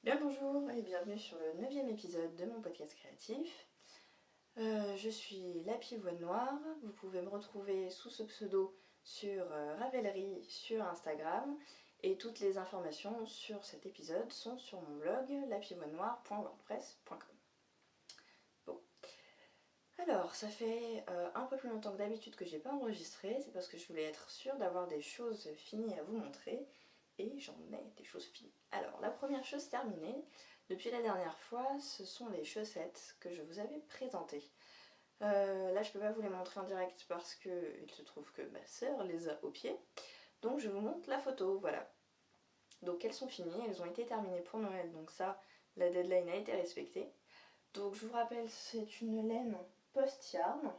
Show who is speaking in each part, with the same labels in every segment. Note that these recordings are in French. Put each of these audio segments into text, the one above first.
Speaker 1: Bien bonjour et bienvenue sur le 9e épisode de mon podcast créatif. Je suis la Pivoine Noire, vous pouvez me retrouver sous ce pseudo sur Ravelry sur Instagram et toutes les informations sur cet épisode sont sur mon blog lapivoinenoire.wordpress.com. Bon, alors ça fait un peu plus longtemps que d'habitude que j'ai pas enregistré, c'est parce que je voulais être sûre d'avoir des choses finies à vous montrer. Et j'en ai des choses finies. Alors, la première chose terminée, depuis la dernière fois, ce sont les chaussettes que je vous avais présentées. Là, je peux pas vous les montrer en direct parce que il se trouve que ma sœur les a au pied. Donc, je vous montre la photo, voilà. Donc, elles sont finies, elles ont été terminées pour Noël. Donc ça, la deadline a été respectée. Donc, je vous rappelle, c'est une laine post-yarn.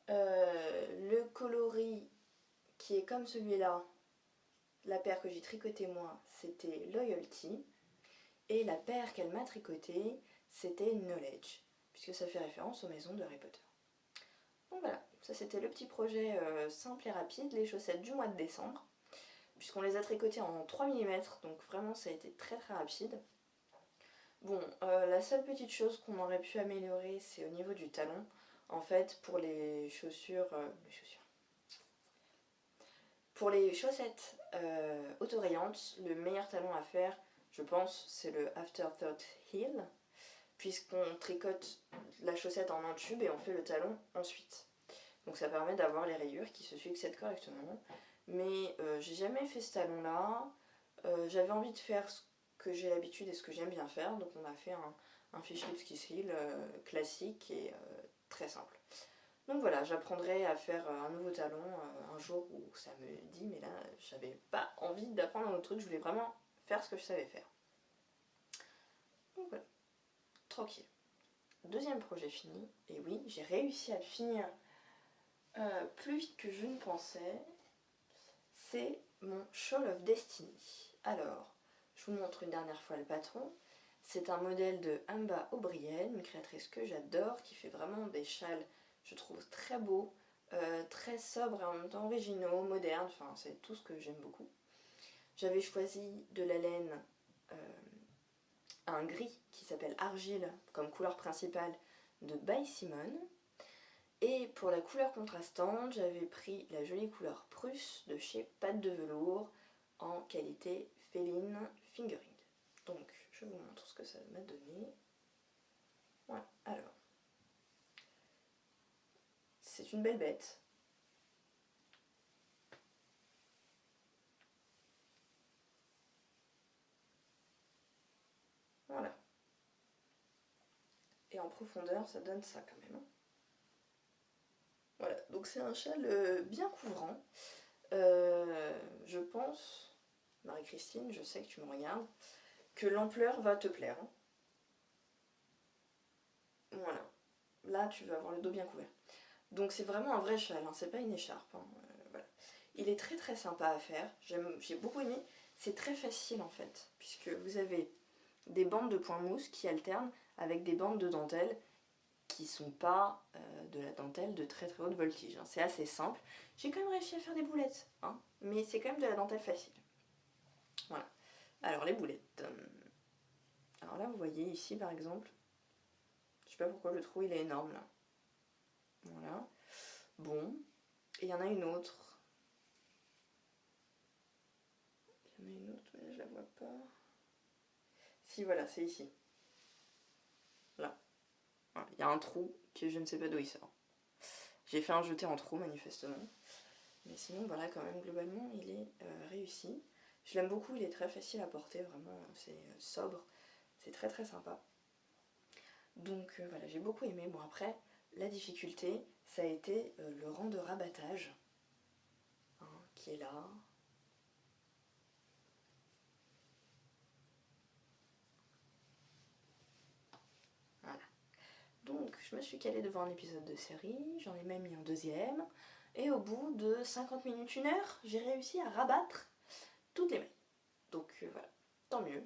Speaker 1: Le coloris qui est comme celui-là, la paire que j'ai tricotée moi, c'était Loyalty. Et la paire qu'elle m'a tricotée, c'était Knowledge, puisque ça fait référence aux maisons de Harry Potter. Donc voilà, ça c'était le petit projet simple et rapide, les chaussettes du mois de décembre, puisqu'on les a tricotées en 3 mm, donc vraiment ça a été très très rapide. Bon, la seule petite chose qu'on aurait pu améliorer, c'est au niveau du talon. En fait, pour les chaussures... Pour les chaussettes autorayantes, le meilleur talon à faire, je pense, c'est le Afterthought Heel, puisqu'on tricote la chaussette en un tube et on fait le talon ensuite. Donc ça permet d'avoir les rayures qui se succèdent correctement. Mais j'ai jamais fait ce talon là. J'avais envie de faire ce que j'ai l'habitude et ce que j'aime bien faire. Donc on a fait un fish lips heel classique et très simple. Donc voilà, j'apprendrai à faire un nouveau talon un jour où ça me dit, mais là j'avais pas envie d'apprendre un autre truc, je voulais vraiment faire ce que je savais faire. Donc voilà, tranquille. Deuxième projet fini, et oui, j'ai réussi à le finir plus vite que je ne pensais, c'est mon Shawl of Destiny. Alors, je vous montre une dernière fois le patron. C'est un modèle de Amba O'Brien, une créatrice que j'adore, qui fait vraiment des châles, je trouve, très beaux, très sobres et en même temps originaux, modernes, enfin c'est tout ce que j'aime beaucoup. J'avais choisi de la laine un gris qui s'appelle Argile comme couleur principale de By Simone. Et pour la couleur contrastante, j'avais pris la jolie couleur Prusse de chez Pâte de Velours en qualité Féline Fingering. Donc je vous montre ce que ça m'a donné. Voilà, alors. C'est une belle bête. Voilà. Et en profondeur, ça donne ça quand même. Voilà, donc c'est un châle bien couvrant. Je pense, Marie-Christine, je sais que tu me regardes, que l'ampleur va te plaire. Voilà. Là, tu vas avoir le dos bien couvert. Donc c'est vraiment un vrai châle, hein, c'est pas une écharpe. Hein, voilà. Il est très très sympa à faire, j'ai beaucoup aimé. C'est très facile en fait, puisque vous avez des bandes de point mousse qui alternent avec des bandes de dentelle qui sont pas de la dentelle de très très haute voltige. Hein. C'est assez simple. J'ai quand même réussi à faire des boulettes, hein, mais c'est quand même de la dentelle facile. Voilà. Alors les boulettes. Alors là vous voyez ici par exemple, je sais pas pourquoi le trou il est énorme là. Voilà. Bon. Et il y en a une autre. Il y en a une autre, mais là je la vois pas. Si voilà, c'est ici. Là. Voilà. Il y a un trou que je ne sais pas d'où il sort. J'ai fait un jeté en trou manifestement. Mais sinon voilà quand même globalement il est réussi. Je l'aime beaucoup, il est très facile à porter, vraiment c'est sobre, c'est très très sympa. Donc voilà, j'ai beaucoup aimé. Bon après, la difficulté, ça a été le rang de rabattage, hein, qui est là. Voilà. Donc je me suis calée devant un épisode de série, j'en ai même mis un deuxième, et au bout de 50 minutes, 1 heure, j'ai réussi à rabattre toutes les mailles. Donc voilà, tant mieux.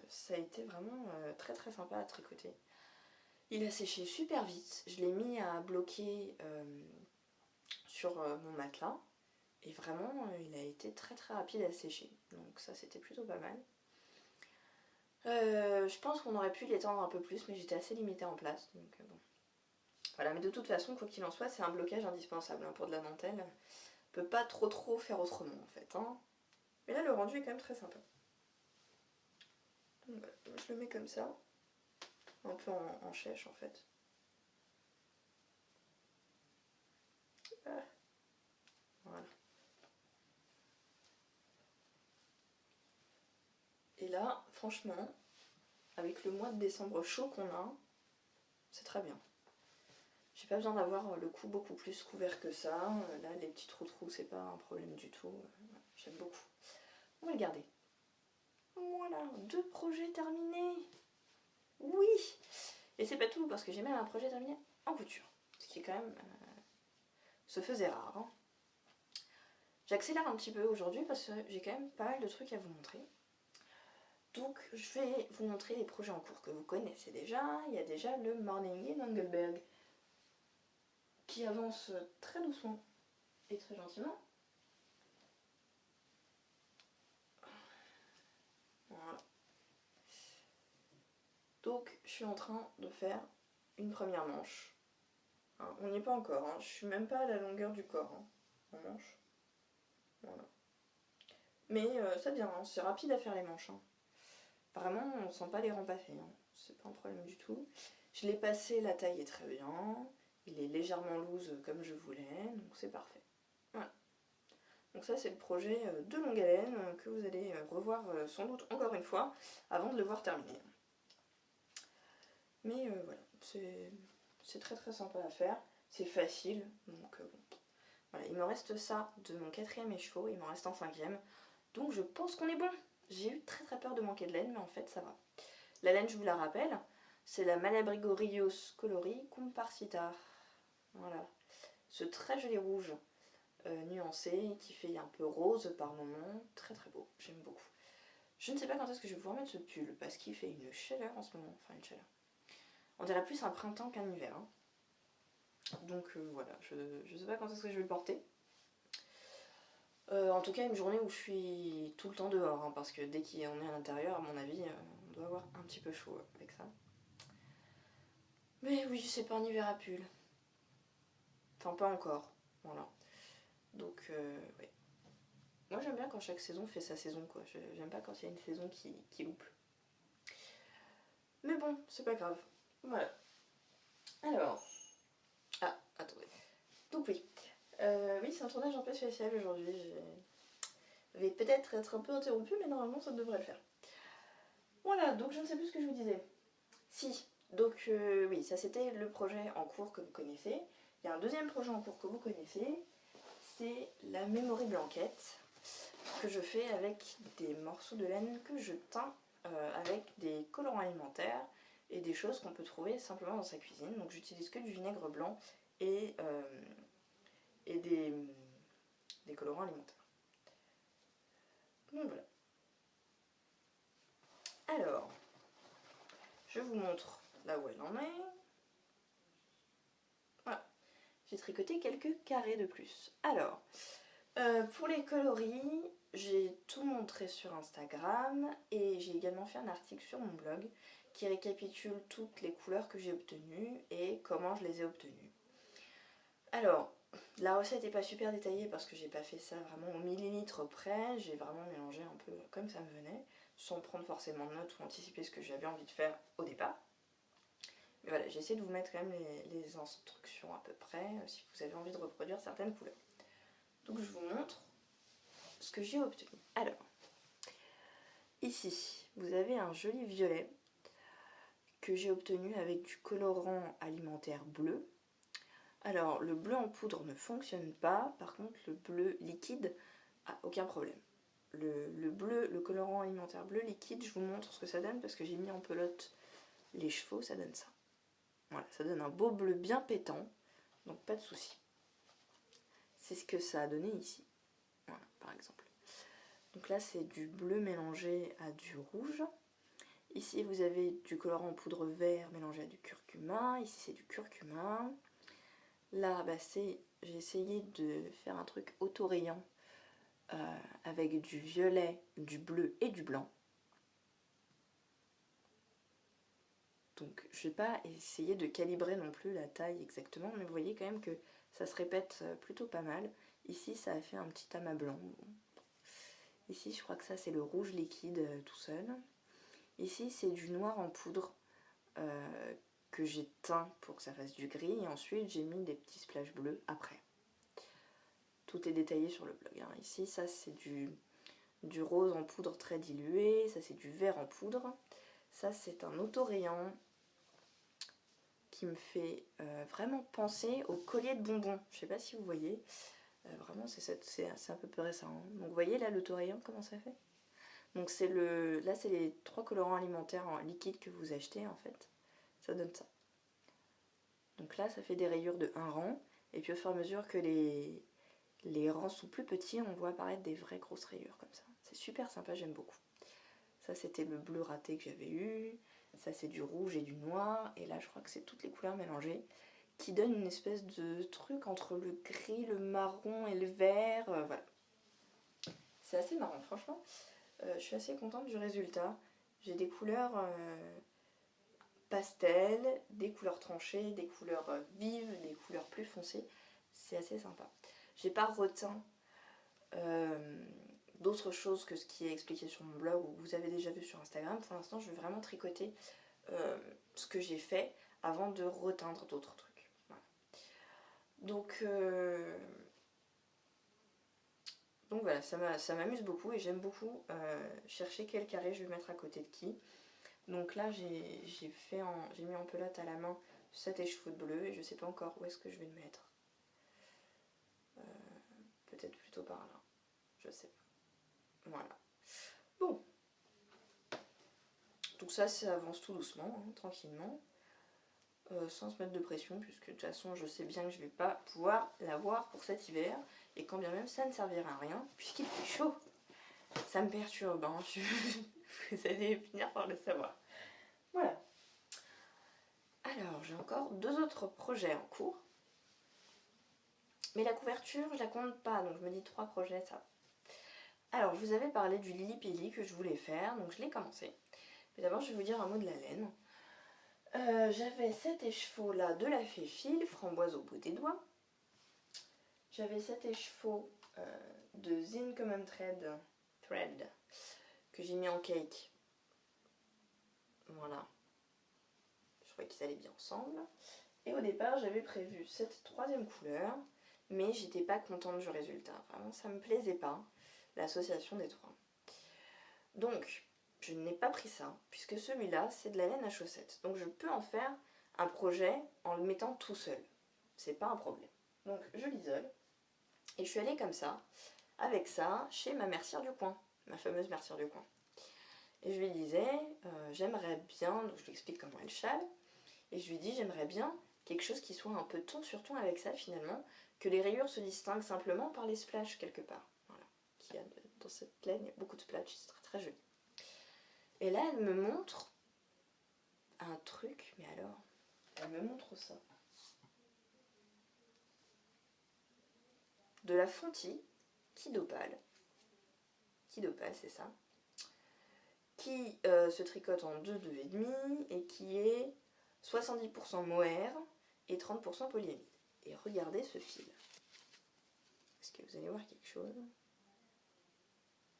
Speaker 1: Ça a été vraiment très très sympa à tricoter. Il a séché super vite, je l'ai mis à bloquer sur mon matelas et vraiment il a été très très rapide à sécher, donc ça c'était plutôt pas mal. Je pense qu'on aurait pu l'étendre un peu plus, mais j'étais assez limitée en place, donc bon. Voilà, mais de toute façon, quoi qu'il en soit, c'est un blocage indispensable hein, pour de la dentelle. On peut pas trop faire autrement en fait. Hein. Mais là, le rendu est quand même très sympa. Donc, voilà, je le mets comme ça, un peu en chèche en fait. Ah, voilà. Et là, franchement, avec le mois de décembre chaud qu'on a, c'est très bien. J'ai pas besoin d'avoir le cou beaucoup plus couvert que ça. Là, les petits trous, c'est pas un problème du tout. J'aime beaucoup. On va le garder. Voilà, 2 projets terminés. Oui. Et c'est pas tout, parce que j'ai même un projet terminé en couture. Ce qui est quand même... se faisait rare. Hein. J'accélère un petit peu aujourd'hui parce que j'ai quand même pas mal de trucs à vous montrer. Donc je vais vous montrer les projets en cours que vous connaissez déjà. Il y a déjà le Morning in Engelberg qui avance très doucement et très gentiment. Voilà. Donc je suis en train de faire une première manche. Hein, on n'y est pas encore, hein. Je suis même pas à la longueur du corps hein, en manche. Voilà. Mais ça vient, hein. C'est rapide à faire les manches. Hein. Vraiment, on sent pas les rangs passer. Hein. C'est pas un problème du tout. Je l'ai passé, la taille est très bien. Il est légèrement loose comme je voulais, donc c'est parfait. Voilà. Donc ça c'est le projet de longue haleine que vous allez revoir sans doute encore une fois avant de le voir terminer. Mais voilà, c'est très sympa à faire, c'est facile, donc bon. Voilà, il me reste ça de mon 4e écheveau, il m'en reste un 5e, donc je pense qu'on est bon. J'ai eu très peur de manquer de laine, mais en fait ça va. La laine, je vous la rappelle, c'est la Malabrigorios Colori Comparsitar. Voilà, ce très joli rouge nuancé qui fait un peu rose par moment, très beau, j'aime beaucoup. Je ne sais pas quand est-ce que je vais pouvoir mettre ce pull parce qu'il fait une chaleur en ce moment, enfin une chaleur. On dirait plus un printemps qu'un hiver. Hein. Donc voilà, je ne sais pas quand est-ce que je vais le porter. En tout cas, une journée où je suis tout le temps dehors, hein, parce que dès qu'on est à l'intérieur, à mon avis, on doit avoir un petit peu chaud avec ça. Mais oui, c'est pas un hiver à pull. Enfin, pas encore. Voilà. Donc, oui. Moi, j'aime bien quand chaque saison fait sa saison, quoi. J'aime pas quand il y a une saison qui loupe. Mais bon, c'est pas grave. Voilà. Alors. Ah, attendez. Donc oui. Oui, c'est un tournage un peu spécial aujourd'hui. Je vais peut-être être un peu interrompue, mais normalement ça devrait le faire. Voilà, donc je ne sais plus ce que je vous disais. Si, donc oui, ça c'était le projet en cours que vous connaissez. Il y a un deuxième projet en cours que vous connaissez. C'est la Memory Blanquette que je fais avec des morceaux de laine que je teins avec des colorants alimentaires et des choses qu'on peut trouver simplement dans sa cuisine. Donc j'utilise que du vinaigre blanc et des colorants alimentaires. Donc voilà. Alors, je vous montre là où elle en est. Voilà. J'ai tricoté quelques carrés de plus. Alors, pour les coloris, j'ai tout montré sur Instagram et j'ai également fait un article sur mon blog qui récapitule toutes les couleurs que j'ai obtenues et comment je les ai obtenues. Alors, la recette n'est pas super détaillée parce que j'ai pas fait ça vraiment au millilitre près, j'ai vraiment mélangé un peu comme ça me venait, sans prendre forcément de notes ou anticiper ce que j'avais envie de faire au départ. Mais voilà, j'essaie de vous mettre quand même les instructions à peu près, si vous avez envie de reproduire certaines couleurs. Donc je vous montre ce que j'ai obtenu. Alors, ici, vous avez un joli violet que j'ai obtenu avec du colorant alimentaire bleu. Alors, le bleu en poudre ne fonctionne pas, par contre le bleu liquide a aucun problème. Le colorant alimentaire bleu liquide, je vous montre ce que ça donne parce que j'ai mis en pelote les chevaux, ça donne ça. Voilà, ça donne un beau bleu bien pétant, donc pas de souci. C'est ce que ça a donné ici, voilà, par exemple. Donc là, c'est du bleu mélangé à du rouge. Ici, vous avez du colorant en poudre vert mélangé à du curcuma. Ici, c'est du curcuma. Là, bah, j'ai essayé de faire un truc autorayant avec du violet, du bleu et du blanc. Donc je vais pas essayer de calibrer non plus la taille exactement, mais vous voyez quand même que ça se répète plutôt pas mal. Ici ça a fait un petit amas blanc. Bon. Ici je crois que ça c'est le rouge liquide tout seul. Ici c'est du noir en poudre que j'ai teint pour que ça fasse du gris, et ensuite j'ai mis des petits splashes bleus après. Tout est détaillé sur le blog. Hein. Ici ça c'est du rose en poudre très dilué, ça c'est du vert en poudre. Ça c'est un autorayant qui me fait vraiment penser au collier de bonbons. Je sais pas si vous voyez. Vraiment c'est un peu près ça. Hein. Donc vous voyez là l'autorayant comment ça fait. Donc là c'est les 3 colorants alimentaires en liquide que vous achetez en fait. Ça donne ça. Donc là ça fait des rayures de 1 rang. Et puis au fur et à mesure que les rangs sont plus petits, on voit apparaître des vraies grosses rayures comme ça. C'est super sympa, j'aime beaucoup. Ça c'était le bleu raté que j'avais eu. Ça c'est du rouge et du noir. Et là je crois que c'est toutes les couleurs mélangées qui donnent une espèce de truc entre le gris, le marron et le vert. Voilà. C'est assez marrant franchement. Je suis assez contente du résultat. J'ai des couleurs pastel, des couleurs tranchées, des couleurs vives, des couleurs plus foncées. C'est assez sympa. J'ai pas reteint d'autres choses que ce qui est expliqué sur mon blog ou que vous avez déjà vu sur Instagram. Pour l'instant, je vais vraiment tricoter ce que j'ai fait avant de reteindre d'autres trucs. Voilà. Donc voilà, ça m'amuse beaucoup et j'aime beaucoup chercher quel carré je vais mettre à côté de qui. Donc là, j'ai mis en pelote à la main 7 écheveaux de bleu et je sais pas encore où est-ce que je vais le mettre. Peut-être plutôt par là, je sais pas. Voilà. Bon. Donc ça avance tout doucement, hein, tranquillement. Sans se mettre de pression, puisque de toute façon je sais bien que je vais pas pouvoir l'avoir pour cet hiver. Et quand bien même ça ne servira à rien, puisqu'il fait chaud. Ça me perturbe, hein. Vous allez finir par le savoir. Voilà. Alors, j'ai encore 2 autres projets en cours. Mais la couverture, je la compte pas, donc je me dis 3 projets, ça. Alors, je vous avais parlé du Lily Pili que je voulais faire, donc je l'ai commencé. Mais d'abord, je vais vous dire un mot de la laine. J'avais cet écheveau là de la fée fil, framboise au bout des doigts. J'avais cet écheveau de Zine Common Thread que j'ai mis en cake. Voilà. Je trouvais qu'ils allaient bien ensemble. Et au départ, j'avais prévu cette 3e couleur, mais j'étais pas contente du résultat. Vraiment, ça me plaisait pas, l'association des 3. Donc, je n'ai pas pris ça, puisque celui-là, c'est de la laine à chaussettes. Donc, je peux en faire un projet en le mettant tout seul. C'est pas un problème. Donc, je l'isole. Et je suis allée comme ça, avec ça, chez ma mercière du coin, ma fameuse mercière du coin. Et je lui disais, j'aimerais bien, donc je lui explique comment elle châle, et je lui dis, j'aimerais bien quelque chose qui soit un peu ton sur ton avec ça finalement, que les rayures se distinguent simplement par les splashes quelque part. Voilà. Dans cette laine, il y a beaucoup de splashes, c'est très très joli. Et là, elle me montre un truc, mais alors, elle me montre ça. De la fontie, Kidopale, c'est ça, qui se tricote en 2,5 et qui est 70% mohair et 30% polyamide. Et regardez ce fil. Est-ce que vous allez voir quelque chose?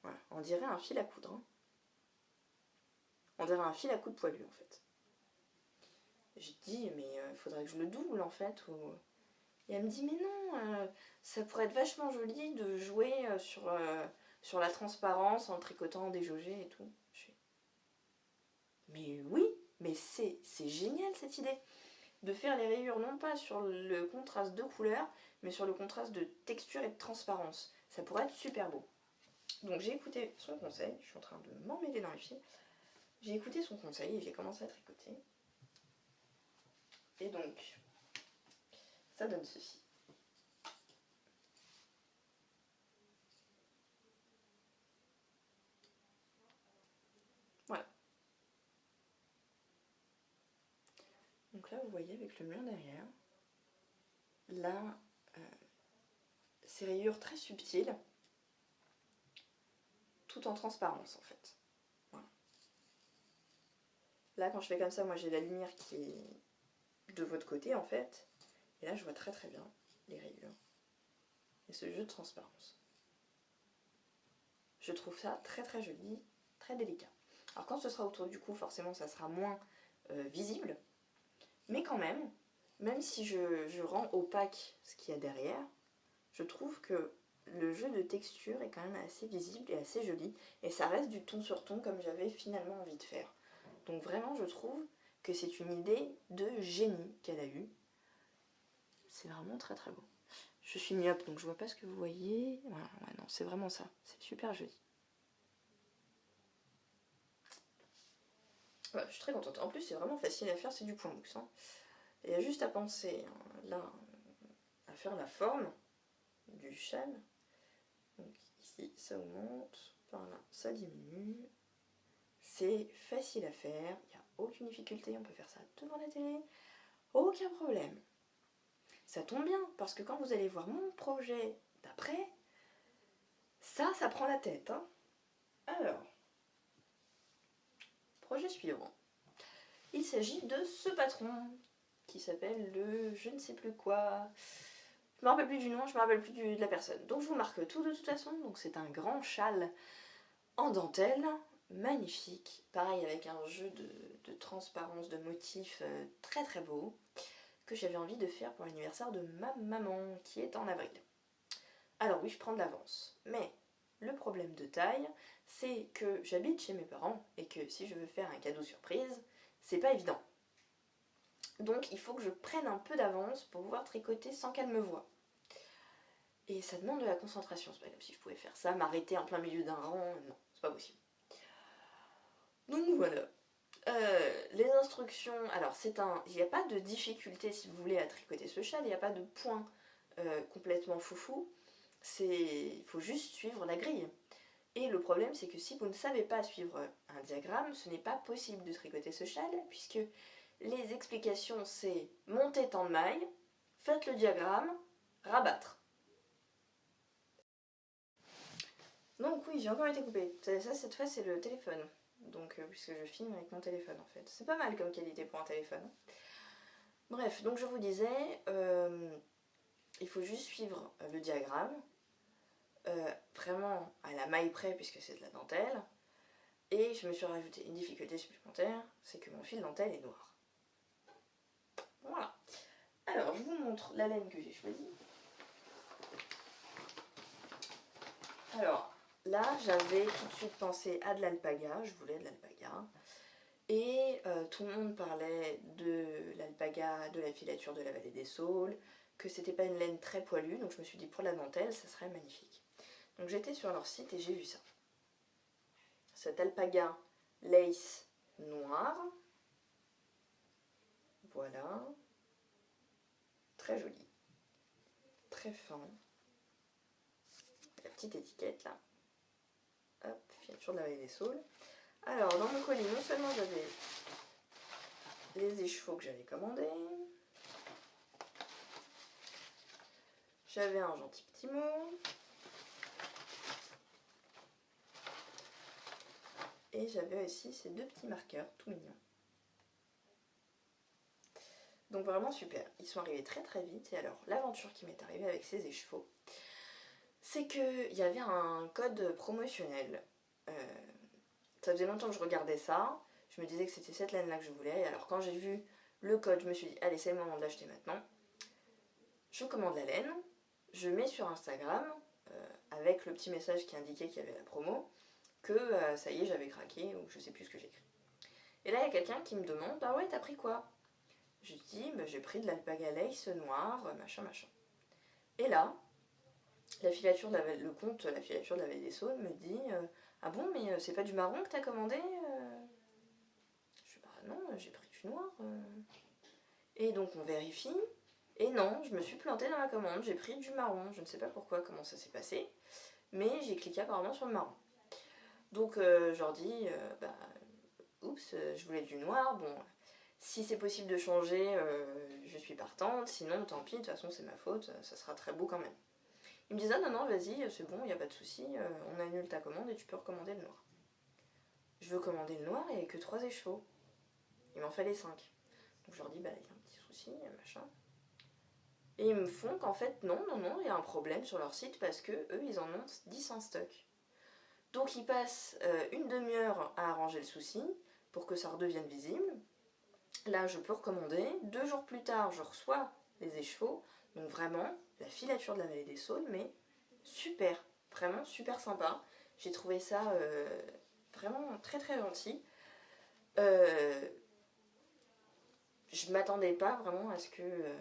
Speaker 1: Voilà, on dirait un fil à coudre. Hein. On dirait un fil à coudre poilu en fait. J'ai dit, mais il faudrait que je le double en fait. Ou... Et elle me dit, mais non, ça pourrait être vachement joli de jouer sur la transparence en tricotant des jaugés et tout. Mais oui, mais c'est génial cette idée. De faire les rayures non pas sur le contraste de couleurs, mais sur le contraste de texture et de transparence. Ça pourrait être super beau. Donc j'ai écouté son conseil, je suis en train de m'emmêler dans les fils. J'ai écouté son conseil et j'ai commencé à tricoter. Et donc, ça donne ceci. Voilà. Donc là, vous voyez avec le mur derrière, là, ces rayures très subtiles, tout en transparence en fait. Voilà. Là, quand je fais comme ça, moi j'ai la lumière qui est de votre côté en fait. Et là, je vois très très bien les rayures. Et ce jeu de transparence. Je trouve ça très très joli, très délicat. Alors quand ce sera autour du cou, forcément ça sera moins visible. Mais quand même si je rends opaque ce qu'il y a derrière, je trouve que le jeu de texture est quand même assez visible et assez joli. Et ça reste du ton sur ton comme j'avais finalement envie de faire. Donc vraiment je trouve que c'est une idée de génie qu'elle a eue. C'est vraiment très très beau. Je suis myope donc je vois pas ce que vous voyez. Voilà, ouais, non, c'est vraiment ça. C'est super joli. Ouais, je suis très contente. En plus, c'est vraiment facile à faire, c'est du point mousse. Hein. Il y a juste à penser, hein, là, à faire la forme du châle. Donc ici, ça augmente, par là, ça diminue. C'est facile à faire, il n'y a aucune difficulté, on peut faire ça devant la télé, aucun problème. Ça tombe bien, parce que quand vous allez voir mon projet d'après, ça prend la tête. Hein. Alors, projet suivant. Il s'agit de ce patron qui s'appelle le je ne sais plus quoi. Je me rappelle plus du nom, je me rappelle plus de la personne. Donc je vous marque tout de toute façon. Donc c'est un grand châle en dentelle, magnifique. Pareil avec un jeu de transparence, de motifs très très beau que j'avais envie de faire pour l'anniversaire de ma maman qui est en avril. Alors oui, je prends de l'avance. Mais le problème de taille, c'est que j'habite chez mes parents et que si je veux faire un cadeau surprise, c'est pas évident. Donc il faut que je prenne un peu d'avance pour pouvoir tricoter sans qu'elle me voie. Et ça demande de la concentration, c'est pas comme si je pouvais faire ça, m'arrêter en plein milieu d'un rang, non, c'est pas possible. Donc voilà. Les instructions, alors il n'y a pas de difficulté si vous voulez à tricoter ce châle, il n'y a pas de point complètement foufou, il faut juste suivre la grille. Et le problème c'est que si vous ne savez pas suivre un diagramme, ce n'est pas possible de tricoter ce châle, puisque les explications c'est monter tant de mailles, faites le diagramme, rabattre. Donc oui, j'ai encore été coupée. Ça cette fois c'est le téléphone. Donc puisque je filme avec mon téléphone en fait. C'est pas mal comme qualité pour un téléphone. Bref, donc je vous disais, il faut juste suivre le diagramme, vraiment à la maille près puisque c'est de la dentelle. Et je me suis rajouté une difficulté supplémentaire, c'est que mon fil dentelle est noir. Voilà. Alors je vous montre la laine que j'ai choisie. Alors là j'avais tout de suite pensé à de l'alpaga, je voulais de l'alpaga. Et tout le monde parlait de l'alpaga, de la filature de la vallée des Saules, que c'était pas une laine très poilue, donc je me suis dit pour la dentelle, ça serait magnifique. Donc j'étais sur leur site et j'ai vu ça. Cet alpaga lace noir, voilà, très joli, très fin. La petite étiquette là, hop, filature de la vallée des Saules. Alors dans mon colis, non seulement j'avais les écheveaux que j'avais commandés, j'avais un gentil petit mot. Et j'avais aussi ces deux petits marqueurs tout mignons. Donc vraiment super. Ils sont arrivés très très vite. Et alors l'aventure qui m'est arrivée avec ces écheveaux, c'est qu'il y avait un code promotionnel. Ça faisait longtemps que je regardais ça. Je me disais que c'était cette laine là que je voulais. Et alors quand j'ai vu le code, je me suis dit allez c'est le moment de l'acheter maintenant. Je commande la laine. Je mets sur Instagram avec le petit message qui indiquait qu'il y avait la promo. Que ça y est j'avais craqué ou je sais plus ce que j'ai écrit. Et là il y a quelqu'un qui me demande ah ouais t'as pris quoi? Je dis bah, j'ai pris de l'alpaga lace noir machin machin. Et là la filature de le compte la filature de la vallée des Saules me dit ah bon mais c'est pas du marron que t'as commandé? Je dis bah non j'ai pris du noir. Et donc on vérifie et non je me suis plantée dans la commande, j'ai pris du marron, je ne sais pas pourquoi comment ça s'est passé mais j'ai cliqué apparemment sur le marron. Donc je leur dis, bah, oups, je voulais du noir, bon, si c'est possible de changer, je suis partante, sinon tant pis, de toute façon c'est ma faute, ça sera très beau quand même. Ils me disent, ah non, non, vas-y, c'est bon, il n'y a pas de souci, on annule ta commande et tu peux recommander le noir. Je veux commander le noir et que 3 écheveaux. Il m'en fallait 5. Donc je leur dis, bah il y a un petit souci, machin. Et ils me font qu'en fait, non, il y a un problème sur leur site parce que eux, ils en ont 10 en stock. Donc ils passent une demi-heure à arranger le souci pour que ça redevienne visible. Là, je peux recommander. 2 jours plus tard, je reçois les écheveaux. Donc vraiment, la filature de la vallée des Saules, mais super, vraiment super sympa. J'ai trouvé ça vraiment très très gentil. Je m'attendais pas vraiment à ce que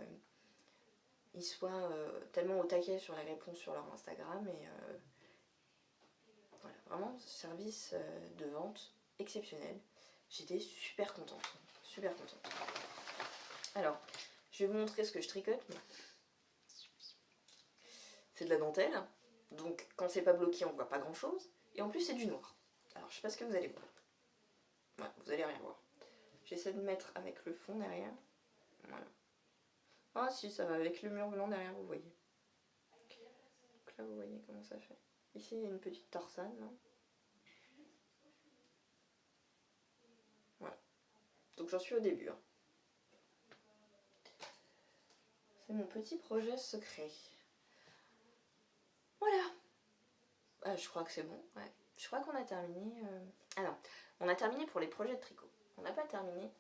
Speaker 1: ils soient tellement au taquet sur les réponses sur leur Instagram et voilà, vraiment service de vente exceptionnel. J'étais super contente, super contente. Alors, je vais vous montrer ce que je tricote. C'est de la dentelle, donc quand c'est pas bloqué, on voit pas grand chose. Et en plus, c'est du noir. Alors, je sais pas ce que vous allez voir. Ouais, vous allez rien voir. J'essaie de mettre avec le fond derrière. Voilà. Ah si, ça va avec le mur blanc derrière, vous voyez. Donc là, vous voyez comment ça fait. Ici, il y a une petite torsade, là. Voilà. Donc j'en suis au début. Hein. C'est mon petit projet secret. Voilà. Ah, je crois que c'est bon. Ouais. Je crois qu'on a terminé. Ah non, on a terminé pour les projets de tricot. On n'a pas terminé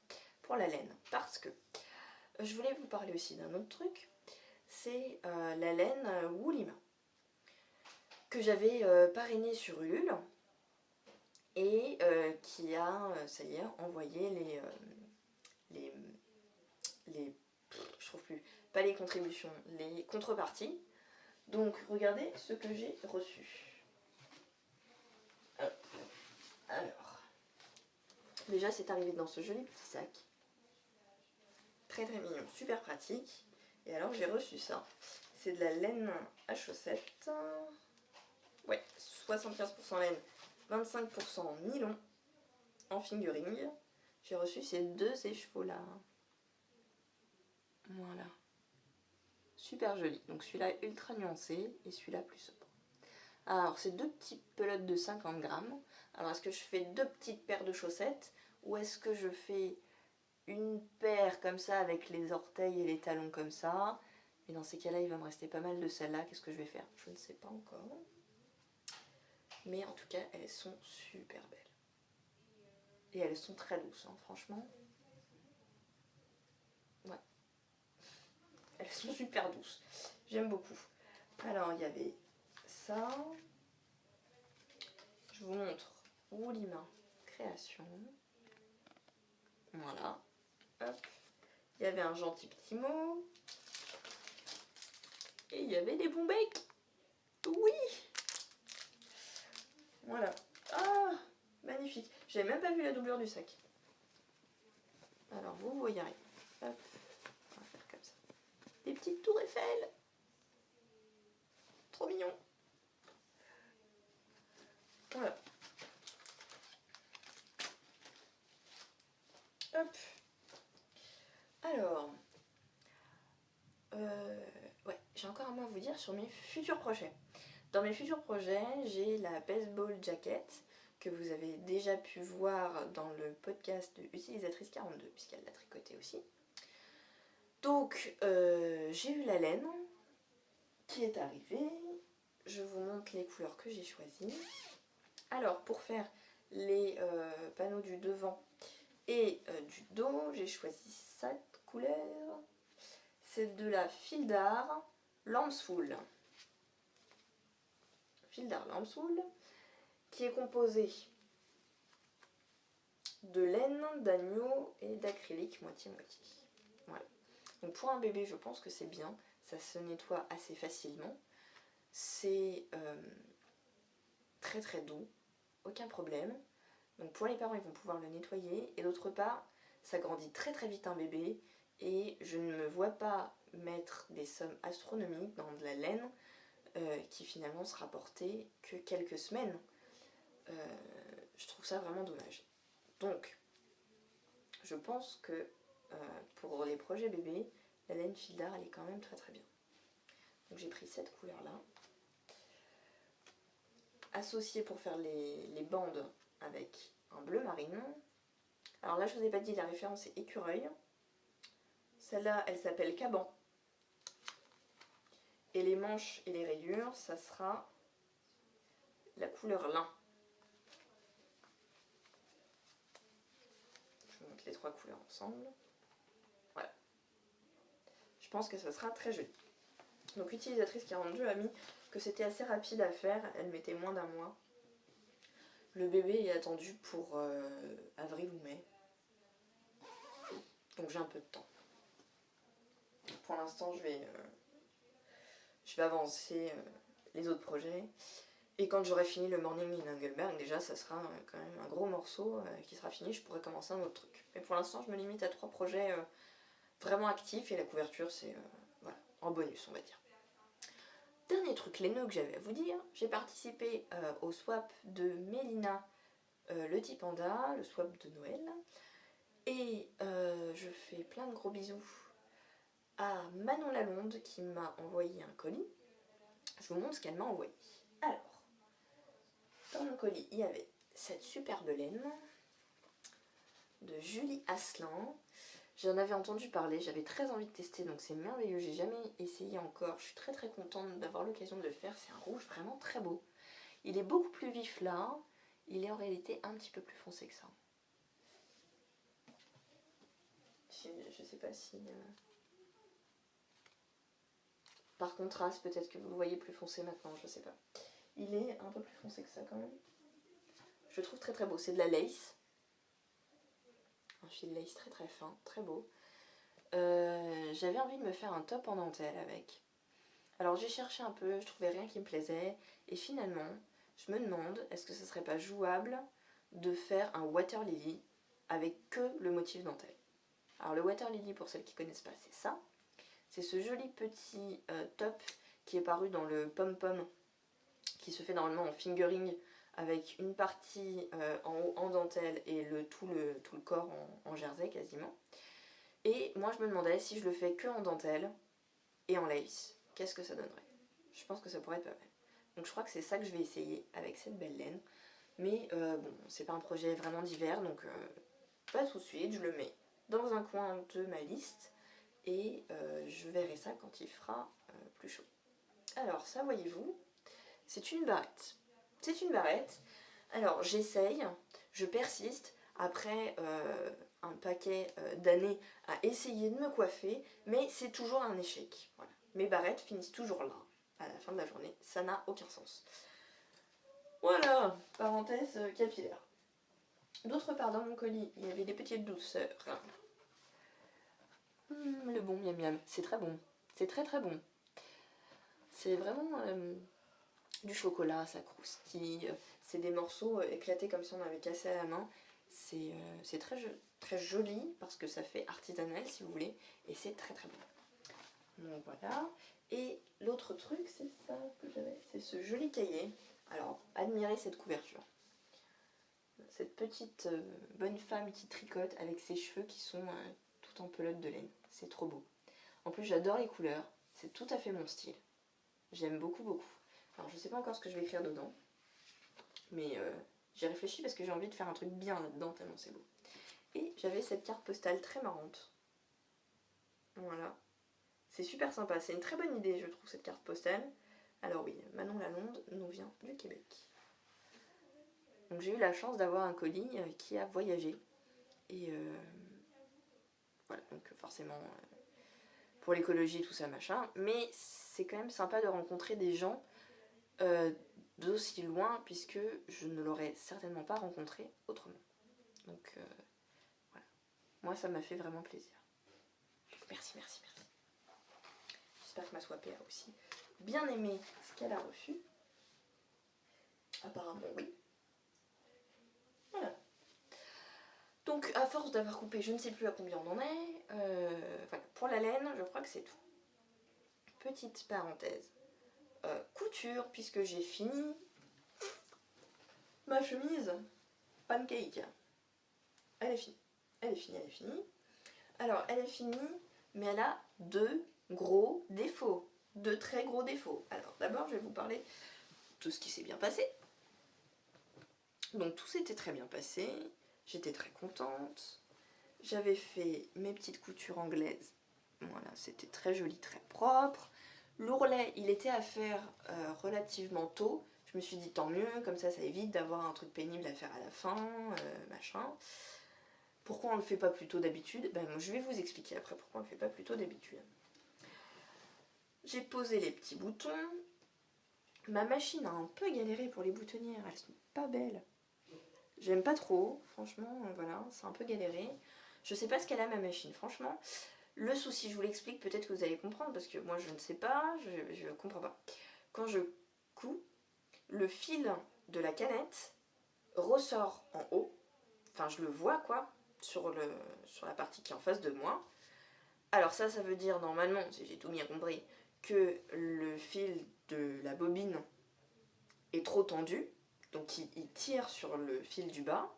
Speaker 1: pour la laine. Parce que je voulais vous parler aussi d'un autre truc. C'est la laine Woolima. Que j'avais parrainée sur Ulule. Et qui a, ça y est, envoyé je trouve plus, pas les contributions, les contreparties. Donc regardez ce que j'ai reçu. Alors, déjà c'est arrivé dans ce joli petit sac. Très très mignon, super pratique. Et alors j'ai reçu ça. C'est de la laine à chaussettes. Ouais, 75% laine, 25% nylon en fingering. J'ai reçu ces 2 écheveaux là. Voilà. Super joli. Donc celui-là ultra nuancé et celui-là plus sobre. Alors c'est 2 petites pelotes de 50 grammes. Alors est-ce que je fais 2 petites paires de chaussettes ou est-ce que je fais une paire comme ça avec les orteils et les talons comme ça? Et dans ces cas-là, il va me rester pas mal de celles-là. Qu'est-ce que je vais faire? Je ne sais pas encore. Mais en tout cas, elles sont super belles. Et elles sont très douces, hein, franchement. Ouais. Elles sont super douces. J'aime beaucoup. Alors, il y avait ça. Je vous montre Woolima Création. Voilà. Hop. Il y avait un gentil petit mot. Et il y avait des bons becs. Oui. Voilà. Ah, magnifique. J'avais même pas vu la doublure du sac. Alors vous voyez rien. Hop. On va faire comme ça. Des petites tours Eiffel. Trop mignon. Voilà. Hop. Alors. Ouais, j'ai encore un mot à vous dire sur mes futurs projets. Dans mes futurs projets, j'ai la baseball jacket que vous avez déjà pu voir dans le podcast de Utilisatrice 42, puisqu'elle l'a tricoté aussi. Donc, j'ai eu la laine qui est arrivée. Je vous montre les couleurs que j'ai choisies. Alors, pour faire les panneaux du devant et du dos, j'ai choisi cette couleur. C'est de la fil d'art Lambswool. Fil d'art Lambswool, qui est composé de laine, d'agneau et d'acrylique moitié-moitié. Voilà. Donc pour un bébé, je pense que c'est bien. Ça se nettoie assez facilement. C'est très très doux, aucun problème. Donc pour les parents, ils vont pouvoir le nettoyer. Et d'autre part, ça grandit très très vite un bébé. Et je ne me vois pas mettre des sommes astronomiques dans de la laine qui finalement sera portée que quelques semaines. Je trouve ça vraiment dommage. Donc, je pense que pour les projets bébés, la laine fil d'art, elle est quand même très très bien. Donc j'ai pris cette couleur-là. Associée pour faire les bandes avec un bleu marine. Alors là, je vous ai pas dit, la référence est écureuil. Celle-là, elle s'appelle Caban. Et les manches et les rayures, ça sera la couleur lin. Je vous montre les 3 couleurs ensemble. Voilà. Je pense que ça sera très joli. Donc l'utilisatrice 42 a mis que c'était assez rapide à faire, elle mettait moins d'1 mois. Le bébé est attendu pour avril ou mai. Donc j'ai un peu de temps. Pour l'instant, je vais avancer les autres projets. Et quand j'aurai fini le Morning in Engelberg, déjà ça sera quand même un gros morceau qui sera fini, je pourrai commencer un autre truc. Mais pour l'instant, je me limite à 3 projets vraiment actifs et la couverture, c'est voilà, en bonus, on va dire. Dernier truc, les nœuds que j'avais à vous dire, j'ai participé au swap de Mélina, le petit panda, le swap de Noël. Et je fais plein de gros bisous à Manon Lalonde qui m'a envoyé un colis. Je vous montre ce qu'elle m'a envoyé. Alors, dans mon colis, il y avait cette superbe laine de Julie Asselin. J'en avais entendu parler, j'avais très envie de tester, donc c'est merveilleux. J'ai jamais essayé encore. Je suis très très contente d'avoir l'occasion de le faire. C'est un rouge vraiment très beau. Il est beaucoup plus vif là. Il est en réalité un petit peu plus foncé que ça. Je sais pas si... Par contraste, peut-être que vous le voyez plus foncé maintenant, je sais pas. Il est un peu plus foncé que ça quand même. Je le trouve très très beau. C'est de la lace. Un fil lace très très fin, très beau. J'avais envie de me faire un top en dentelle avec. Alors j'ai cherché un peu, je trouvais rien qui me plaisait. Et finalement, je me demande, est-ce que ce serait pas jouable de faire un water lily avec que le motif dentelle. Alors le water lily, pour celles qui connaissent pas, c'est ça. C'est ce joli petit top qui est paru dans le pom-pom, qui se fait normalement en fingering, avec une partie en haut en dentelle et tout le corps en jersey quasiment. Et moi je me demandais si je le fais que en dentelle et en lace, qu'est-ce que ça donnerait? Je pense que ça pourrait être pas mal. Donc je crois que c'est ça que je vais essayer avec cette belle laine. Mais bon, c'est pas un projet vraiment d'hiver, donc pas tout de suite, je le mets dans un coin de ma liste et je verrai ça quand il fera plus chaud. Alors ça, voyez-vous, c'est une barrette. C'est une barrette. Alors j'essaye, je persiste après un paquet d'années à essayer de me coiffer, mais c'est toujours un échec. Voilà. Mes barrettes finissent toujours là, à la fin de la journée. Ça n'a aucun sens. Voilà, parenthèse capillaire. D'autre part, dans mon colis, il y avait des petites douceurs. Le bon miam miam, c'est très bon. C'est très très bon. C'est vraiment du chocolat, ça croustille. C'est des morceaux éclatés comme si on avait cassé à la main. C'est très, très joli parce que ça fait artisanal si vous voulez. Et c'est très très bon. Donc voilà. Et l'autre truc, c'est ça que j'avais. C'est ce joli cahier. Alors, admirez cette couverture. Cette petite bonne femme qui tricote avec ses cheveux qui sont tout en pelote de laine. C'est trop beau. En plus, j'adore les couleurs. C'est tout à fait mon style. J'aime beaucoup, beaucoup. Alors, je sais pas encore ce que je vais écrire dedans. Mais j'ai réfléchi parce que j'ai envie de faire un truc bien là-dedans, tellement c'est beau. Et j'avais cette carte postale très marrante. Voilà. C'est super sympa. C'est une très bonne idée, je trouve, cette carte postale. Alors oui, Manon Lalonde nous vient du Québec. Donc j'ai eu la chance d'avoir un colis qui a voyagé. Et voilà, donc forcément, pour l'écologie, tout ça, machin. Mais c'est quand même sympa de rencontrer des gens d'aussi loin, puisque je ne l'aurais certainement pas rencontré autrement. Donc voilà. Moi, ça m'a fait vraiment plaisir. Merci, merci, merci. J'espère que ma swappée a aussi bien aimé ce qu'elle a reçu. Apparemment, oui. Voilà. Donc, à force d'avoir coupé, je ne sais plus à combien on en est. Voilà. Pour la laine, je crois que c'est tout. Petite parenthèse. Couture, puisque j'ai fini ma chemise pancake. Elle est finie. Elle est finie, elle est finie. Alors, elle est finie, mais elle a 2 gros défauts. 2 très gros défauts. Alors, d'abord, je vais vous parler de ce qui s'est bien passé. Donc, tout s'était très bien passé. J'étais très contente. J'avais fait mes petites coutures anglaises. Voilà, c'était très joli, très propre. L'ourlet, il était à faire relativement tôt. Je me suis dit tant mieux, comme ça évite d'avoir un truc pénible à faire à la fin, machin. Pourquoi on le fait pas plus tôt d'habitude? Ben, je vais vous expliquer après pourquoi on le fait pas plus tôt d'habitude. J'ai posé les petits boutons. Ma machine a un peu galéré pour les boutonnières, elles sont pas belles. J'aime pas trop, franchement, voilà, c'est un peu galéré. Je sais pas ce qu'elle a ma machine, franchement. Le souci, je vous l'explique, peut-être que vous allez comprendre, parce que moi je ne sais pas, je comprends pas. Quand je couds, le fil de la canette ressort en haut, enfin je le vois quoi, sur la partie qui est en face de moi. Alors ça veut dire normalement, si j'ai tout bien compris, que le fil de la bobine est trop tendu, donc il tire sur le fil du bas,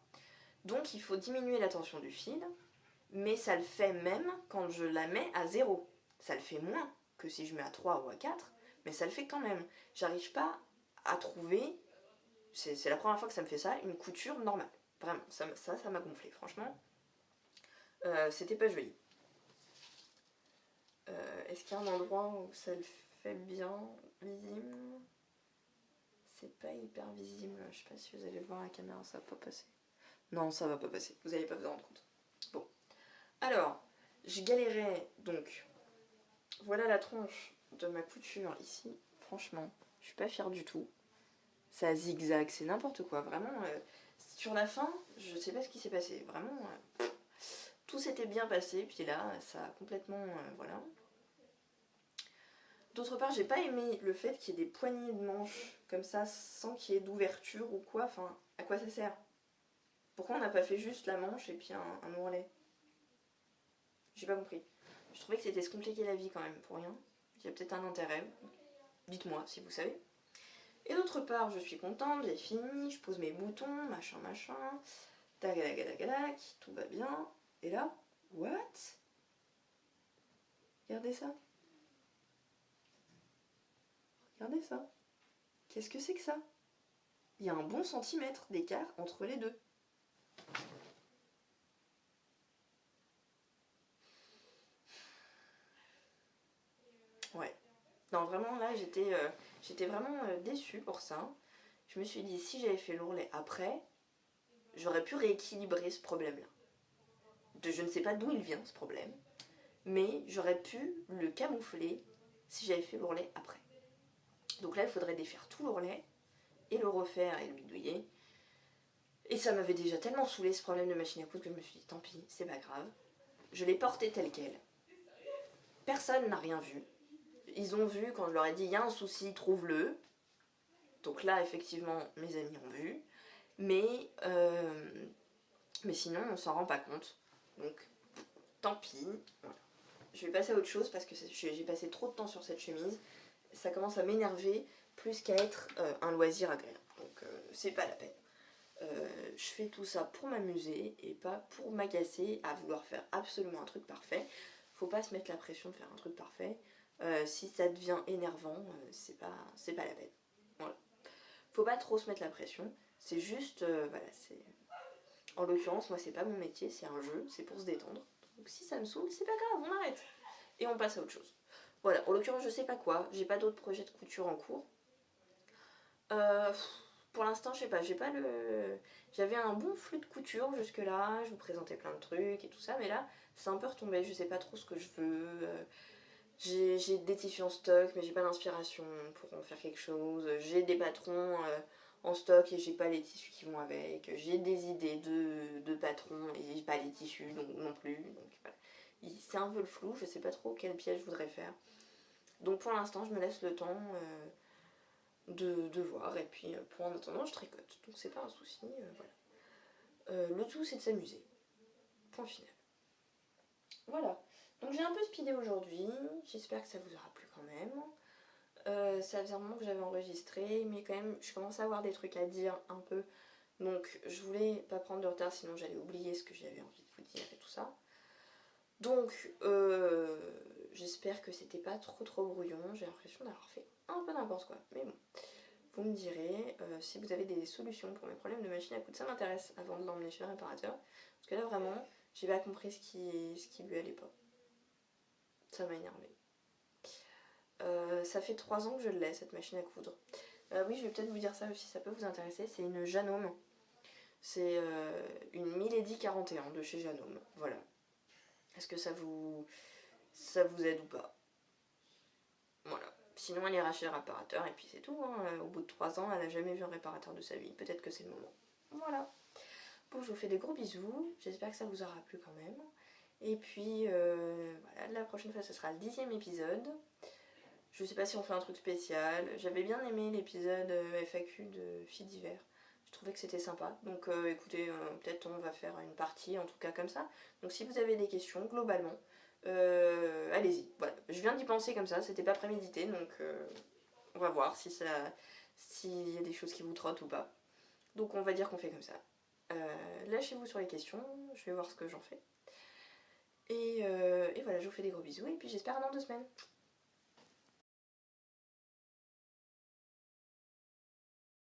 Speaker 1: donc il faut diminuer la tension du fil, mais ça le fait même quand je la mets à 0. Ça le fait moins que si je mets à 3 ou à 4, mais ça le fait quand même. J'arrive pas à trouver, c'est la première fois que ça me fait ça, une couture normale. Vraiment, ça m'a gonflé, franchement. C'était pas joli. Est-ce qu'il y a un endroit où ça le fait bien visible? C'est pas hyper visible, je sais pas si vous allez voir la caméra, ça va pas passer. Non, ça va pas passer, vous allez pas vous en rendre compte. Bon, alors, je galérais, donc, voilà la tronche de ma couture ici. Franchement, je suis pas fière du tout. Ça zigzag, c'est n'importe quoi, vraiment. Sur la fin, je sais pas ce qui s'est passé, vraiment. Tout s'était bien passé, puis là, ça a complètement, voilà. D'autre part, j'ai pas aimé le fait qu'il y ait des poignées de manches comme ça, sans qu'il y ait d'ouverture ou quoi. Enfin, à quoi ça sert? Pourquoi on n'a pas fait juste la manche et puis un ourlet? J'ai pas compris. Je trouvais que c'était se compliquer la vie quand même, pour rien. Il y a peut-être un intérêt. Dites-moi si vous savez. Et d'autre part, je suis contente, j'ai fini, je pose mes boutons, machin, machin. Tagadagadagadag, tout va bien. Et là, what? Regardez ça. Regardez ça. Qu'est-ce que c'est que ça? Il y a un bon centimètre d'écart entre les deux. Ouais. Non, vraiment, là, j'étais vraiment déçue pour ça. Je me suis dit, si j'avais fait l'ourlet après, j'aurais pu rééquilibrer ce problème-là. Je ne sais pas d'où il vient, ce problème, mais j'aurais pu le camoufler si j'avais fait l'ourlet après. Donc là, il faudrait défaire tout l'ourlet et le refaire et le bidouiller. Et ça m'avait déjà tellement saoulé ce problème de machine à coudre que je me suis dit, tant pis, c'est pas grave. Je l'ai porté tel quel. Personne n'a rien vu. Ils ont vu quand je leur ai dit, il y a un souci, trouve-le. Donc là, effectivement, mes amis ont vu. Mais sinon, on s'en rend pas compte. Donc, tant pis. Voilà. Je vais passer à autre chose parce que j'ai passé trop de temps sur cette chemise. Ça commence à m'énerver plus qu'à être un loisir agréable. Donc, c'est pas la peine. Je fais tout ça pour m'amuser et pas pour m'agacer à vouloir faire absolument un truc parfait. Faut pas se mettre la pression de faire un truc parfait. Si ça devient énervant, c'est pas la peine. Voilà. Faut pas trop se mettre la pression. C'est juste, voilà, c'est... En l'occurrence, moi, c'est pas mon métier, c'est un jeu, c'est pour se détendre. Donc si ça me saoule, c'est pas grave, on arrête. Et on passe à autre chose. Voilà, en l'occurrence, je sais pas quoi. J'ai pas d'autres projets de couture en cours. Pour l'instant, je sais pas, j'ai pas le... J'avais un bon flux de couture jusque-là, je vous présentais plein de trucs et tout ça, mais là, c'est un peu retombé, je sais pas trop ce que je veux. J'ai des tissus en stock, mais j'ai pas d'inspiration pour en faire quelque chose. J'ai des patrons en stock et j'ai pas les tissus qui vont avec. J'ai des idées de patrons et j'ai pas les tissus donc, non plus. Donc voilà. C'est un peu le flou, je sais pas trop quel piège je voudrais faire. Donc pour l'instant, je me laisse le temps de voir. Et puis pour en attendant, je tricote. Donc c'est pas un souci. Voilà. Le tout, c'est de s'amuser. Point final. Voilà. Donc j'ai un peu speedé aujourd'hui, j'espère que ça vous aura plu quand même. Ça faisait un moment que j'avais enregistré, mais quand même je commence à avoir des trucs à dire un peu. Donc je voulais pas prendre de retard, sinon j'allais oublier ce que j'avais envie de vous dire et tout ça. Donc j'espère que c'était pas trop brouillon, j'ai l'impression d'avoir fait un peu n'importe quoi, mais bon. vous me direz si vous avez des solutions pour mes problèmes de machine à coudre. Ça m'intéresse avant de l'emmener chez le réparateur. Parce que là vraiment, j'ai pas compris ce qui lui allait pas. Ça m'a énervé. Ça fait 3 ans que je l'ai, cette machine à coudre. Oui, je vais peut-être vous dire ça aussi, ça peut vous intéresser. C'est une Janome. C'est une Milady 41 de chez Janome. Voilà. Est-ce que ça vous aide ou pas? Voilà. Sinon, elle ira chez le réparateur et puis c'est tout. Hein. Au bout de 3 ans, elle n'a jamais vu un réparateur de sa vie. Peut-être que c'est le moment. Voilà. Bon, je vous fais des gros bisous. J'espère que ça vous aura plu quand même. Et puis, voilà, la prochaine fois, ce sera le 10e épisode. Je sais pas si on fait un truc spécial. J'avais bien aimé l'épisode FAQ de Filles d'hiver. Je trouvais que c'était sympa. Donc écoutez, peut-être on va faire une partie, en tout cas comme ça. Donc si vous avez des questions, globalement, allez-y. Voilà. Je viens d'y penser comme ça, c'était pas prémédité, donc on va voir si s'il y a des choses qui vous trottent ou pas. Donc on va dire qu'on fait comme ça. Lâchez-vous sur les questions, je vais voir ce que j'en fais. Et voilà, je vous fais des gros bisous et puis j'espère à dans 2 semaines.